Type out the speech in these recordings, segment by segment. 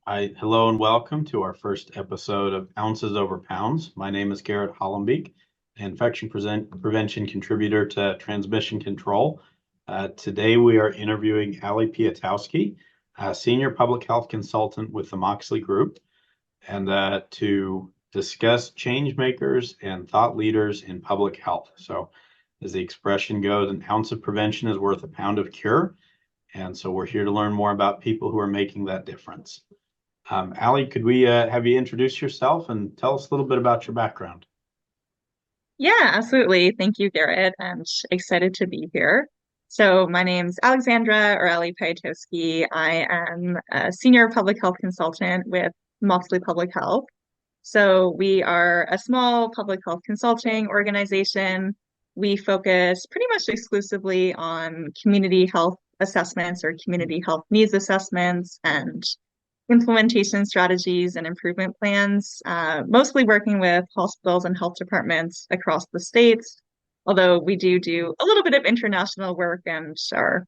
Hello and welcome to our first episode of Ounces Over Pounds. My name is Garrett Hollembeak, infection prevention contributor to Transmission Control. Today we are interviewing Allie Piatkowski, a senior public health consultant with the Moxley Group, and to discuss change makers and thought leaders in public health. So, as the expression goes, an ounce of prevention is worth a pound of cure. And so we're here to learn more about people who are making that difference. Allie, could we have you introduce yourself and tell us a little bit about your background? Yeah, absolutely. Thank you, Garrett. I'm excited to be here. So my name's Alexandra or Allie Piatkowski. I am a senior public health consultant with Moxley Public Health. So we are a small public health consulting organization. We focus pretty much exclusively on community health assessments or community health needs assessments and implementation strategies and improvement plans, mostly working with hospitals and health departments across the states, although we do a little bit of international work and are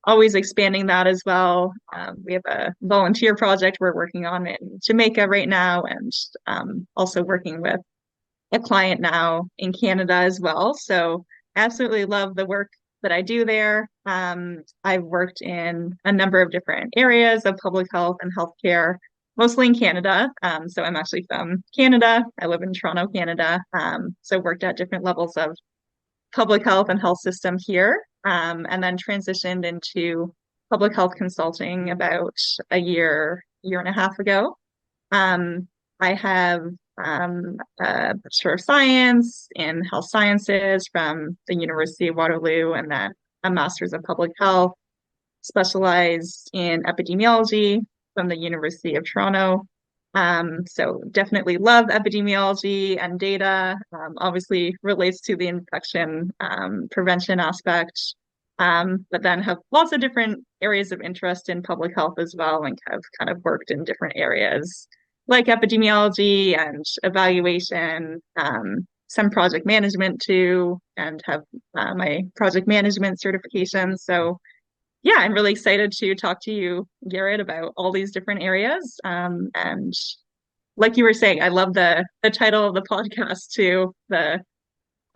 always expanding that as well. We have a volunteer project we're working on in Jamaica right now, and also working with a client now in Canada as well. So absolutely love the work that I do there. I've worked in a number of different areas of public health and healthcare, mostly in Canada. So I'm actually from Canada. I live in Toronto, Canada. So worked at different levels of public health and health system here, and then transitioned into public health consulting about year and a half ago. I have a Bachelor of Science in Health Sciences from the University of Waterloo, and then a Master's of Public Health, specialized in epidemiology from the University of Toronto. So definitely love epidemiology and data. Obviously relates to the infection prevention aspect, but then have lots of different areas of interest in public health as well, and have kind of worked in different areas like epidemiology and evaluation, some project management too, and have my project management certification. So yeah, I'm really excited to talk to you, Garrett, about all these different areas. And like you were saying, I love the title of the podcast too. The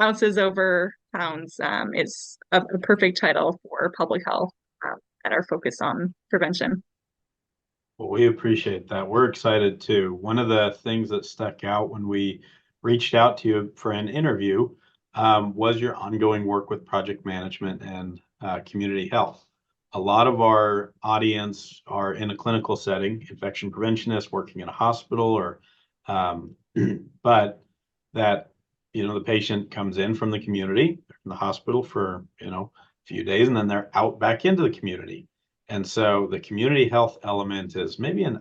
ounces over pounds is a perfect title for public health, and our focus on prevention. Well, we appreciate that. We're excited too. One of the things that stuck out when we reached out to you for an interview was your ongoing work with project management and community health. A lot of our audience are in a clinical setting, infection preventionists working in a hospital, or um, but that the patient comes in from the community, from the hospital for a few days, and then they're out back into the community. And so the community health element is maybe an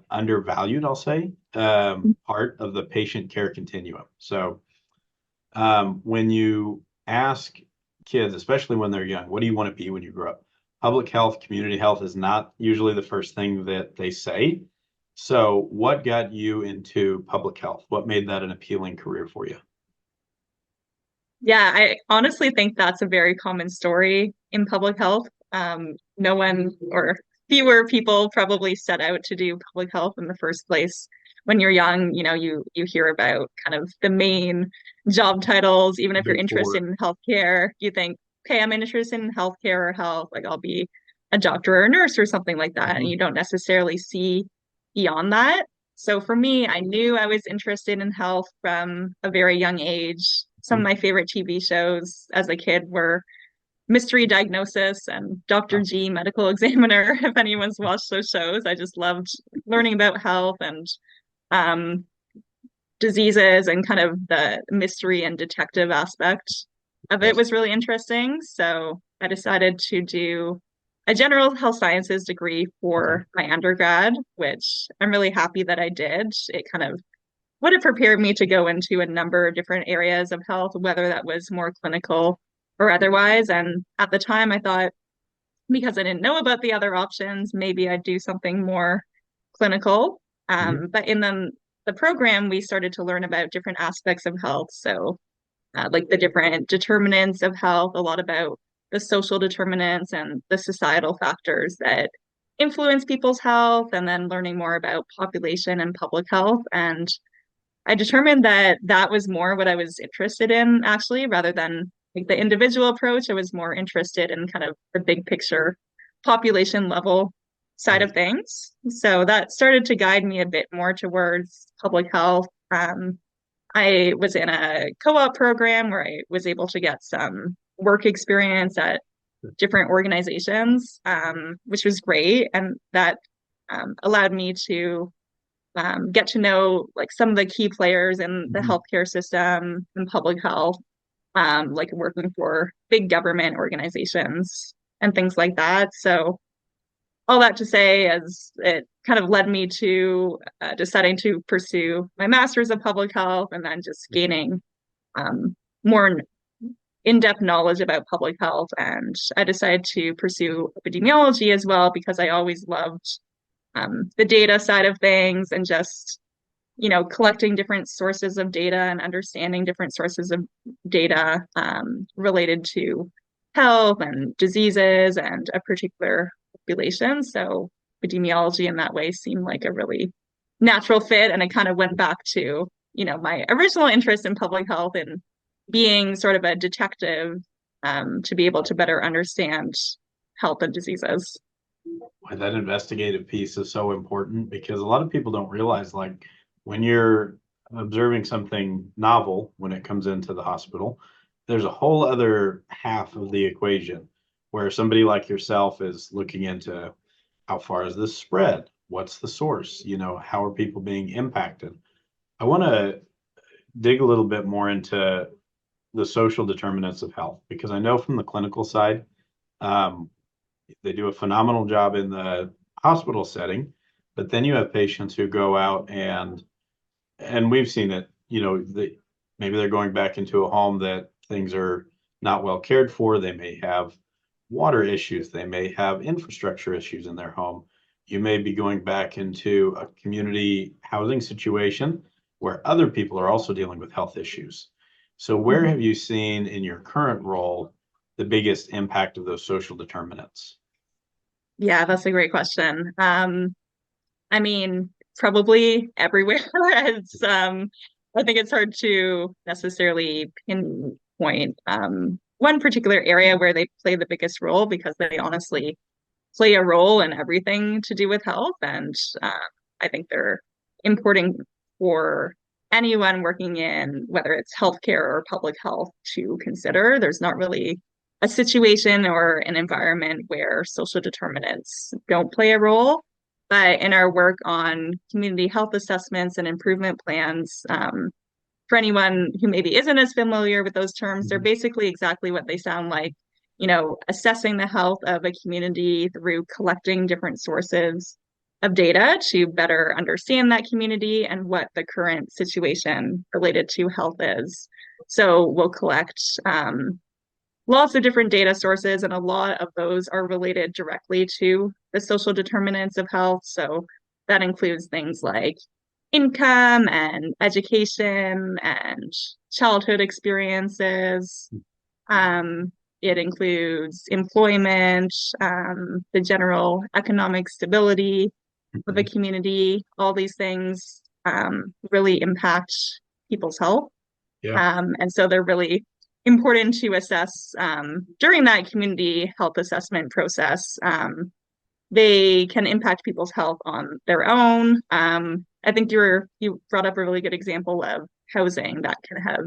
undervalued, I'll say, part of the patient care continuum. So when you ask kids, especially when they're young, what do you want to be when you grow up? Public health, community health is not usually the first thing that they say. So what got you into public health? What made that an appealing career for you? Yeah, I honestly think that's a very common story in public health. No one or fewer people probably set out to do public health in the first place. When you're young, you hear about kind of the main job titles. Even if you're Big interested four. in healthcare, you think, okay, I'm interested in healthcare or health, like I'll be a doctor or a nurse or something like that. And Mhm. you don't necessarily see beyond that. So for me, I knew I was interested in health from a very young age. Some of my favorite TV shows as a kid were Mystery Diagnosis and Dr. Oh, G, Medical Examiner. If anyone's watched those shows, I just loved learning about health and um, diseases, and kind of the mystery and detective aspect of it yes. was really interesting. So I decided to do a general health sciences degree Okay. for my undergrad, which I'm really happy that I did. It kind of would have prepared me to go into a number of different areas of health, whether that was more clinical or otherwise. And at the time, I thought, because I didn't know about the other options, maybe I'd do something more clinical. Mhm. But in the program, we started to learn about different aspects of health. So, like the different determinants of health, a lot about the social determinants and the societal factors that influence people's health, and then learning more about population and public health. And I determined that that was more what I was interested in, actually, rather than like the individual approach. I was more interested in kind of the big picture population level side of Right. things. So that started to guide me a bit more towards public health. I was in a co-op program where I was able to get some work experience at different organizations, which was great. And that allowed me to get to know like some of the key players in the Mhm. healthcare system and public health, like working for big government organizations and things like that. So all that to say, as it kind of led me to deciding to pursue my master's of public health and then just gaining more in-depth knowledge about public health. And I decided to pursue epidemiology as well because I always loved the data side of things and just collecting different sources of data and understanding different sources of data related to health and diseases and a particular population. So epidemiology in that way seemed like a really natural fit. And I kind of went back to, my original interest in public health and being sort of a detective to be able to better understand health and diseases. Why that investigative piece is so important because a lot of people don't realize, like, when you're observing something novel when it comes into the hospital, there's a whole other half of the equation where somebody like yourself is looking into how far is this spread? What's the source? How are people being impacted? I want to dig a little bit more into the social determinants of health because I know from the clinical side, um, they do a phenomenal job in the hospital setting, but then you have patients who go out and we've seen it, maybe they're going back into a home that things are not well cared for. They may have water issues, they may have infrastructure issues in their home. You may be going back into a community housing situation where other people are also dealing with health issues. So where Mhm. have you seen in your current role the biggest impact of those social determinants? Yeah, that's a great question. I mean, probably everywhere. It's I think it's hard to necessarily pinpoint one particular area where they play the biggest role because they honestly play a role in everything to do with health. And uh, I think they're important for anyone working in whether it's healthcare or public health to consider. There's not really a situation or an environment where social determinants don't play a role. But in our work on community health assessments and improvement plans, for anyone who maybe isn't as familiar with those terms, they're Mhm. basically exactly what they sound like. Assessing the health of a community through collecting different sources of data to better understand that community and what the current situation related to health is. So we'll collect lots of different data sources, and a lot of those are related directly to the social determinants of health. So that includes things like income and education and childhood experiences. Um, it includes employment, the general economic stability of a Mhm. community. All these things really impact people's health. Yeah. And so they're really important to assess during that community health assessment process. They can impact people's health on their own. I think you brought up a really good example of housing that can have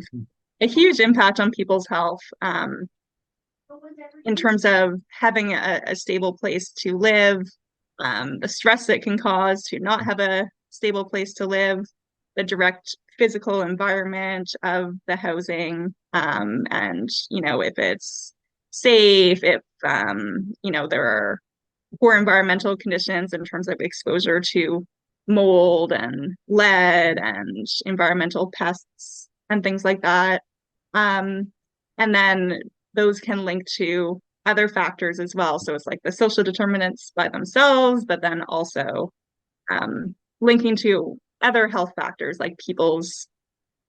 a huge impact on people's health in terms of having a stable place to live, the stress it can cause to not have a stable place to live, the direct physical environment of the housing, and if it's safe, if there are poor environmental conditions in terms of exposure to mold and lead and environmental pests and things like that. Um, and then those can link to other factors as well. So it's like the social determinants by themselves, but then also linking to other health factors like people's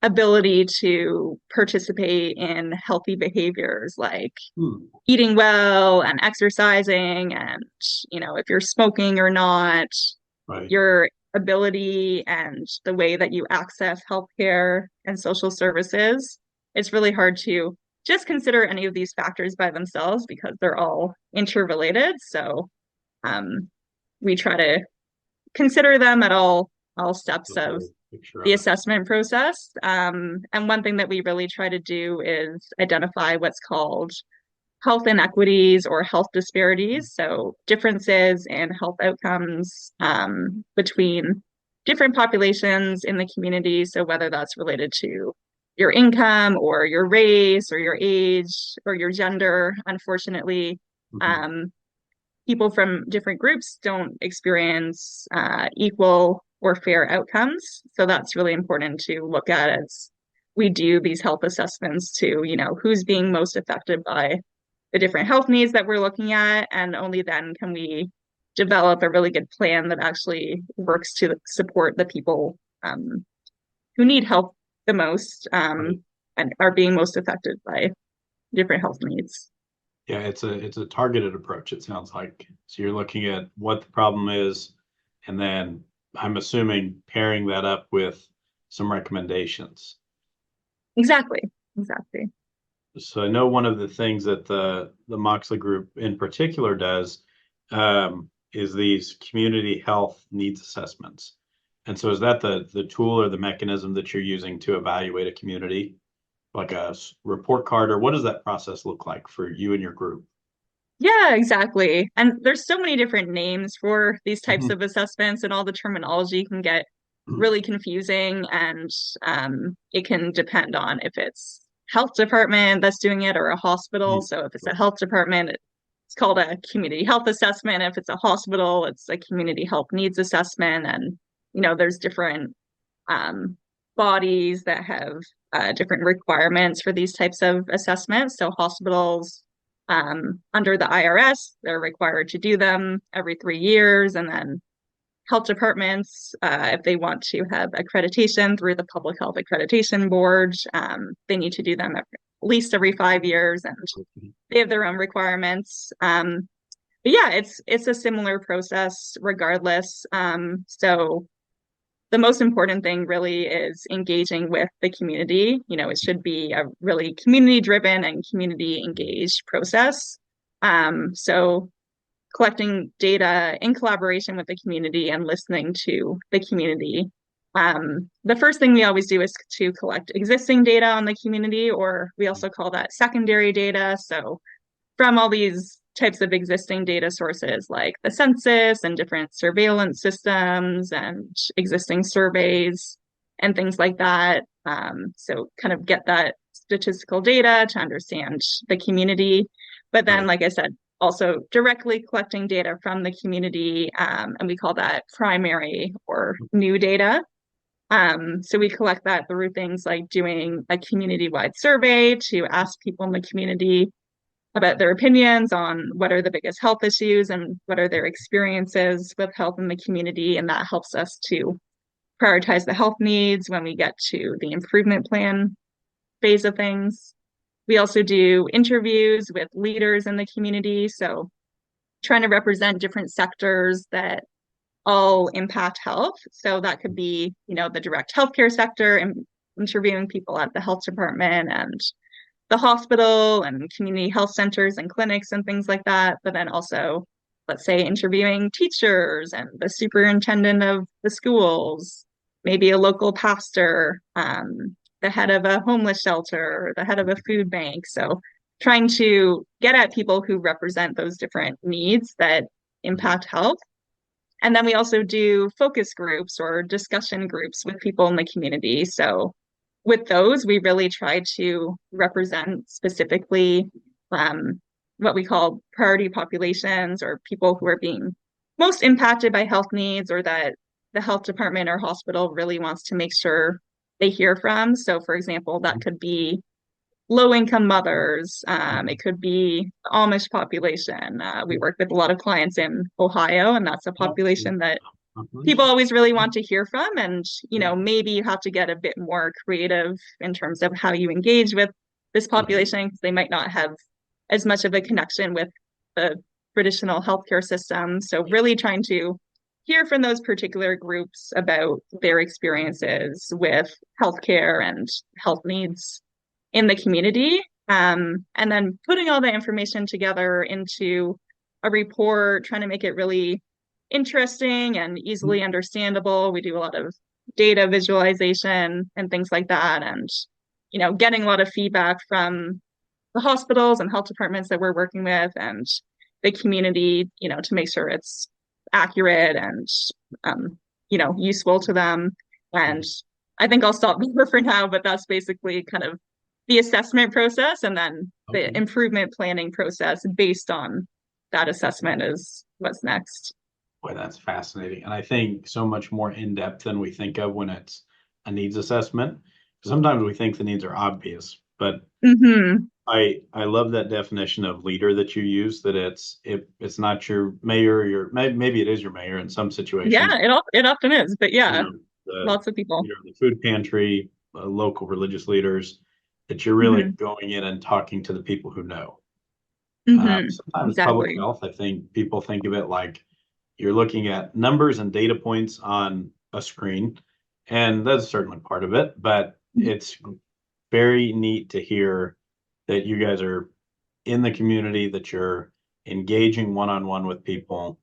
ability to participate in healthy behaviors like Hmm. eating well and exercising, and if you're smoking or not, Right. your ability and the way that you access healthcare and social services. It's really hard to just consider any of these factors by themselves because they're all interrelated. So um, we try to consider them at all steps The of whole picture the of it. assessment process. And one thing that we really try to do is identify what's called health inequities or health disparities. So differences in health outcomes between different populations in the community. So whether that's related to your income or your race or your age or your gender, unfortunately, Mhm. um, people from different groups don't experience equal or fair outcomes. So that's really important to look at as we do these health assessments to, who's being most affected by the different health needs that we're looking at. And only then can we develop a really good plan that actually works to support the people who need help the most Right. and are being most affected by different health needs. Yeah, it's a targeted approach, it sounds like. So you're looking at what the problem is, and then I'm assuming pairing that up with some recommendations. Exactly. Exactly. So I know one of the things that the Moxley Group in particular does is these community health needs assessments. And so is that the tool or the mechanism that you're using to evaluate a community, like a report card, or what does that process look like for you and your group? Yeah, exactly. And there's so many different names for these types Mhm. of assessments, and all the terminology can get really confusing, and it can depend on if it's health department that's doing it or a hospital. Mm. So if it's a health department, it's called a community health assessment. If it's a hospital, it's a community health needs assessment. And there's different um, bodies that have different requirements for these types of assessments. So hospitals under the IRS, they're required to do them every 3 years. And then health departments, if they want to have accreditation through the Public Health Accreditation Board, they need to do them at least every 5 years, and they have their own requirements. But yeah, it's a similar process regardless. So the most important thing really is engaging with the community. It should be a really community driven and community engaged process. So collecting data in collaboration with the community and listening to the community. The first thing we always do is to collect existing data on the community, or we also call that secondary data. So from all these types of existing data sources like the census and different surveillance systems and existing surveys and things like that. So kind of get that statistical data to understand the community. But then, Right. like I said, also directly collecting data from the community, and we call that primary or new data. So we collect that through things like doing a community-wide survey to ask people in the community about their opinions on what are the biggest health issues and what are their experiences with health in the community. And that helps us to prioritize the health needs when we get to the improvement plan phase of things. We also do interviews with leaders in the community. So trying to represent different sectors that all impact health. So that could be, the direct healthcare sector and interviewing people at the health department and the hospital and community health centers and clinics and things like that. But then also, let's say, interviewing teachers and the superintendent of the schools, maybe a local pastor, the head of a homeless shelter, the head of a food bank. So trying to get at people who represent those different needs that Right. impact health. And then we also do focus groups or discussion groups with people in the community. So with those, we really try to represent specifically um, what we call priority populations, or people who are being most impacted by health needs, or that the health department or hospital really wants to make sure they hear from. So, for example, that could be low income mothers. It could be Amish population. We work with a lot of clients in Ohio, and that's a Oh, population that people always really want to hear from. And, maybe you have to get a bit more creative in terms of how you engage with this population because they might not have as much of a connection with the traditional healthcare system. So really trying to hear from those particular groups about their experiences with healthcare and health needs in the community. And then putting all the information together into a report, trying to make it really interesting and easily understandable. We do a lot of data visualization and things like that. And, getting a lot of feedback from the hospitals and health departments that we're working with and the community, to make sure it's accurate and, useful to them. And I think I'll stop there for now, but that's basically kind of the assessment process, and then the Okay. improvement planning process based on that assessment is what's next. Boy, that's fascinating. And I think so much more in depth than we think of when it's a needs assessment. Sometimes we think the needs are obvious, but Mm-hmm. I love that definition of leader that you use, that it's not your mayor, maybe it is your mayor in some situations, Yeah, it often is, but you yeah, know, the lots of people. the food pantry, local religious leaders, that you're really Mm-hmm. going in and talking to the people who know. Mm-hmm. Sometimes public Exactly. health, I think people think of it like you're looking at numbers and data points on a screen, and that's certainly part of it, but it's very neat to hear that you guys are in the community, that you're engaging one-on-one with people.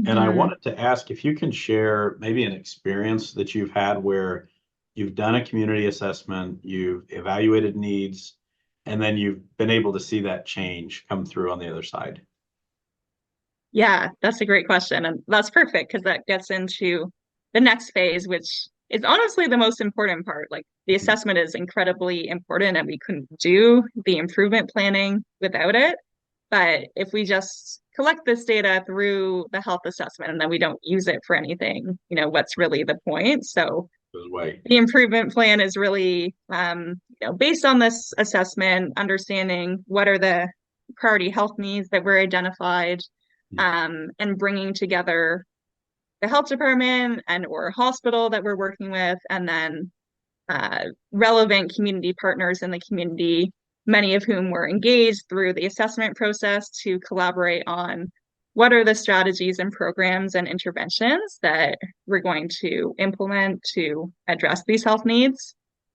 And I Mm-hmm. wanted to ask if you can share maybe an experience that you've had where you've done a community assessment, you've evaluated needs, and then you've been able to see that change come through on the other side. Yeah, that's a great question. And that's perfect because that gets into the next phase, which is honestly the most important part. Like the assessment is incredibly important and we couldn't do the improvement planning without it. But if we just collect this data through the health assessment and then we don't use it for anything, what's really the point? So This way. the improvement plan is really based on this assessment, understanding what are the priority health needs that were identified, and bringing together the health department and or hospital that we're working with, and then relevant community partners in the community, many of whom were engaged through the assessment process to collaborate on what are the strategies and programs and interventions that we're going to implement to address these health needs.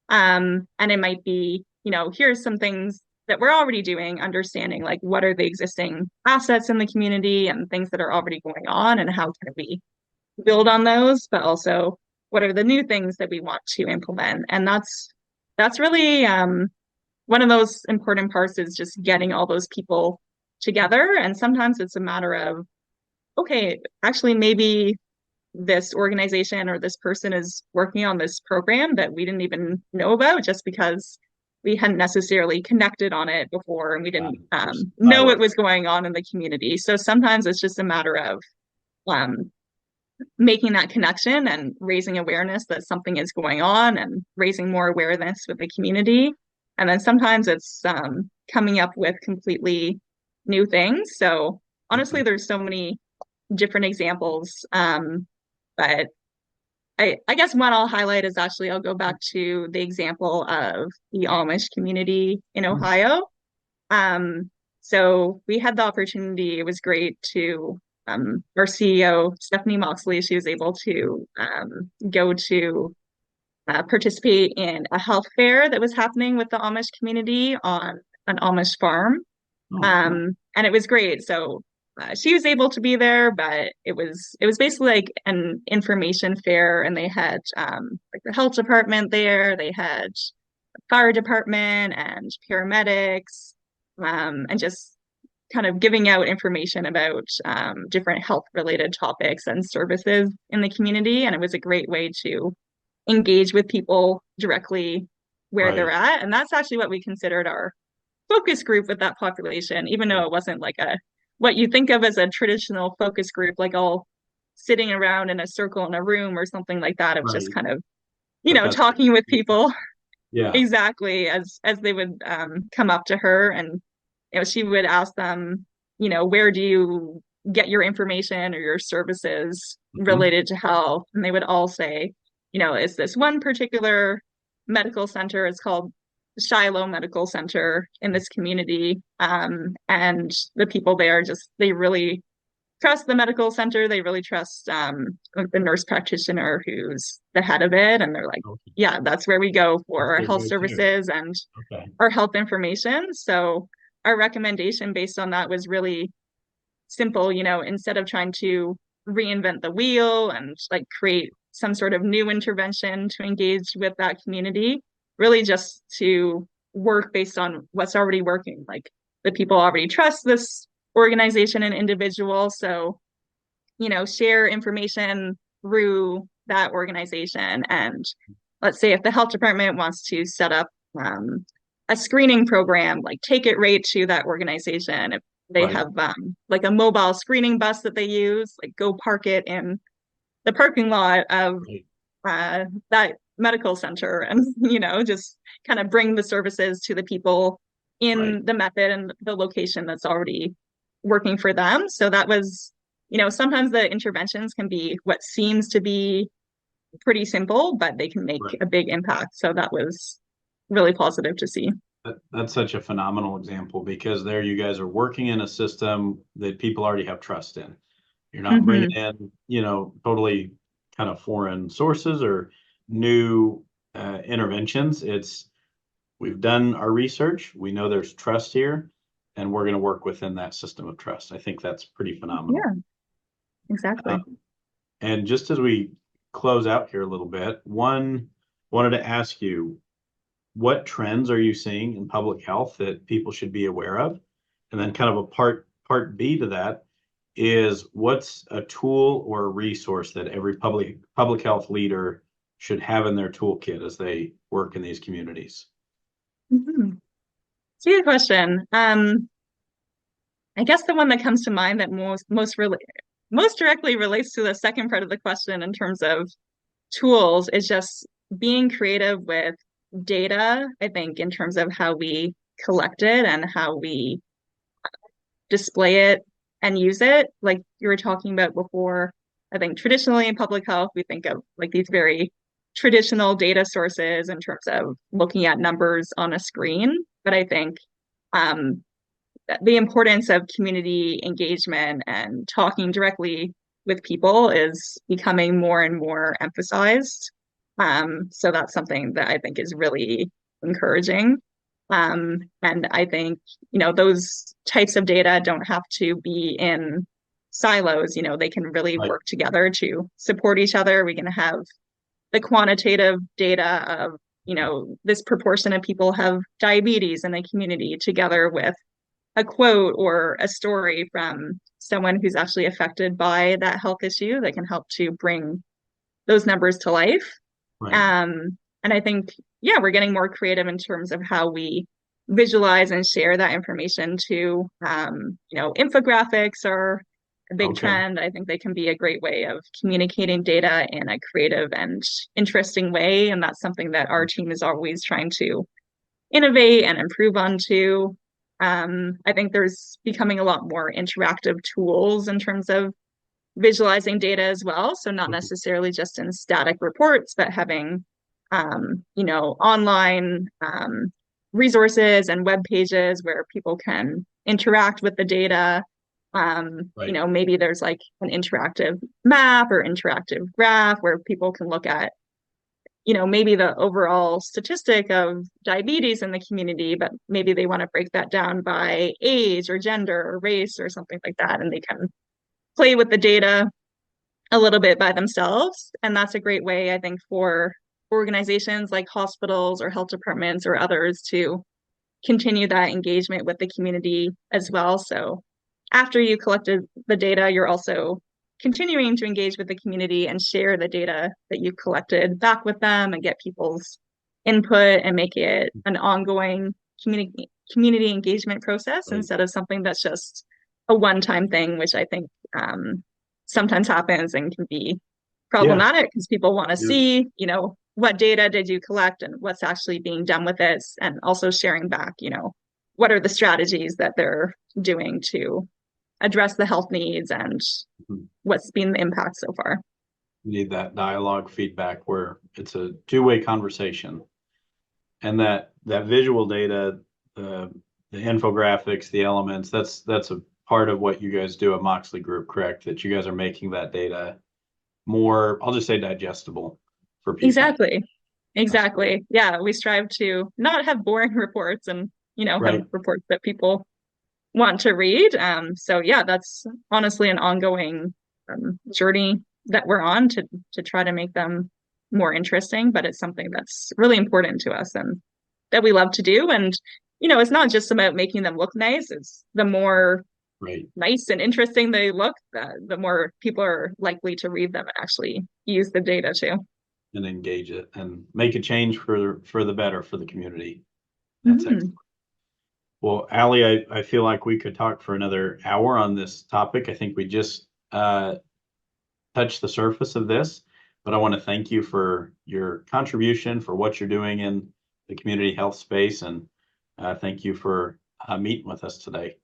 And it might be, here's some things that we're already doing, understanding like what are the existing assets in the community and things that are already going on and how can we build on those, but also what are the new things that we want to implement. And that's really one of those important parts is just getting all those people together. And sometimes it's a matter of, okay, actually maybe this organization or this person is working on this program that we didn't even know about just because we hadn't necessarily connected on it before and we didn't Just know it siloed. was going on in the community. So sometimes it's just a matter of um, making that connection and raising awareness that something is going on and raising more awareness with the community. And then sometimes it's coming up with completely new things. So honestly, there's so many different examples. But I guess one I'll highlight is actually I'll go back to the example of the Amish community in Ohio. Um, so we had the opportunity, it was great to our CEO, Stephanie Moxley, she was able to go to participate in a health fair that was happening with the Amish community on an Amish farm. Oh, cool. And it was great. So she was able to be there, but it was basically like an information fair, and they had like the health department there, they had fire department and paramedics, and just kind of giving out information about different health related topics and services in the community. And it was a great way to engage with people directly where they're Right. at. And that's actually what we considered our focus group with that population, even though it wasn't like a what you think of as a traditional focus group, like all sitting around in a circle in a room or something like that. It was just Right. kind of, But that's talking with people yeah. exactly as they would come up to her, and she would ask them, where do you get your information or your services Mhm. related to health. And they would all say, is this one particular medical center? It's called Shiloh Medical Center in this community. And the people there they really trust the medical center. They really trust like the nurse practitioner who's the head of it. And they're like, Okay. yeah, that's where we go That's for our their health go-to. services and Okay. our health information. So our recommendation based on that was really simple, instead of trying to reinvent the wheel and like create some sort of new intervention to engage with that community, really just to work based on what's already working. Like the people already trust this organization and individual. So, share information through that organization. And let's say if the health department wants to set up a screening program, like take it right to that organization. If they Right. have like a mobile screening bus that they use, like go park it in the parking lot of Right. that medical center and, just kind of bring the services to the people Right. in the method and the location that's already working for them. So that was, sometimes the interventions can be what seems to be pretty simple, but they can make Right. a big impact. So that was really positive to see. That's such a phenomenal example because there you guys are working in a system that people already have trust in. You're not bringing Mm-hmm. in, totally kind of foreign sources or new interventions. We've done our research. We know there's trust here, and we're going to work within that system of trust. I think that's pretty phenomenal. Yeah, exactly. Um, and just as we close out here a little bit, wanted to ask you, what trends are you seeing in public health that people should be aware of? And then kind of a part B to that is, what's a tool or a resource that every public health leader should have in their toolkit as they work in these communities? Mm-hmm. It's a good question. I guess the one that comes to mind that most directly relates to the second part of the question in terms of tools is just being creative with data, I think, in terms of how we collect it and how we display it and use it. Like you were talking about before, I think traditionally in public health, we think of like these very traditional data sources in terms of looking at numbers on a screen. But I think um, the importance of community engagement and talking directly with people is becoming more and more emphasized. So that's something that I think is really encouraging. And I think, those types of data don't have to be in silos. They can really Right. work together to support each other. We can have the quantitative data of, this proportion of people have diabetes in the community together with a quote or a story from someone who's actually affected by that health issue that can help to bring those numbers to life. Right. And I think, yeah, we're getting more creative in terms of how we visualize and share that information to, infographics are a big Okay. trend. I think they can be a great way of communicating data in a creative and interesting way. And that's something that our team is always trying to innovate and improve on too. I think there's becoming a lot more interactive tools in terms of visualizing data as well. So not Okay. necessarily just in static reports, but having online resources and web pages where people can interact with the data. Right. Maybe there's like an interactive map or interactive graph where people can look at maybe the overall statistic of diabetes in the community, but maybe they want to break that down by age or gender or race or something like that. And they can play with the data a little bit by themselves. And that's a great way, I think, for organizations like hospitals or health departments or others to continue that engagement with the community as well. So after you collected the data, you're also continuing to engage with the community and share the data that you've collected back with them and get people's input and make it an ongoing community engagement process Right. instead of something that's just a one-time thing, which I think sometimes happens and can be Yeah. problematic because people want to Yeah. see, what data did you collect and what's actually being done with it, and also sharing back, what are the strategies that they're doing to address the health needs and Mhm. what's been the impact so far. You need that dialogue feedback where it's a two-way conversation. And that visual data, the infographics, the elements, that's a part of what you guys do at Moxley Group, correct? That you guys are making that data more, I'll just say digestible for people. Exactly. That's great. Exactly. Yeah, we strive to not have boring reports and, have Right. reports that people want to read. So yeah, that's honestly an ongoing journey that we're on to try to make them more interesting, but it's something that's really important to us and that we love to do. And, it's not just about making them look nice. It's the more Right. nice and interesting they look, the more people are likely to read them and actually use the data too. And engage it and make a change for the better for the community. That's excellent. Mhm. Well, Allie, I feel like we could talk for another hour on this topic. I think we just touched the surface of this, but I want to thank you for your contribution, for what you're doing in the community health space, and thank you for meeting with us today.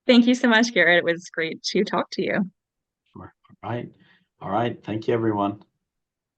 Thank you so much, Garrett. It was great to talk to you. All right. All right. Thank you, everyone.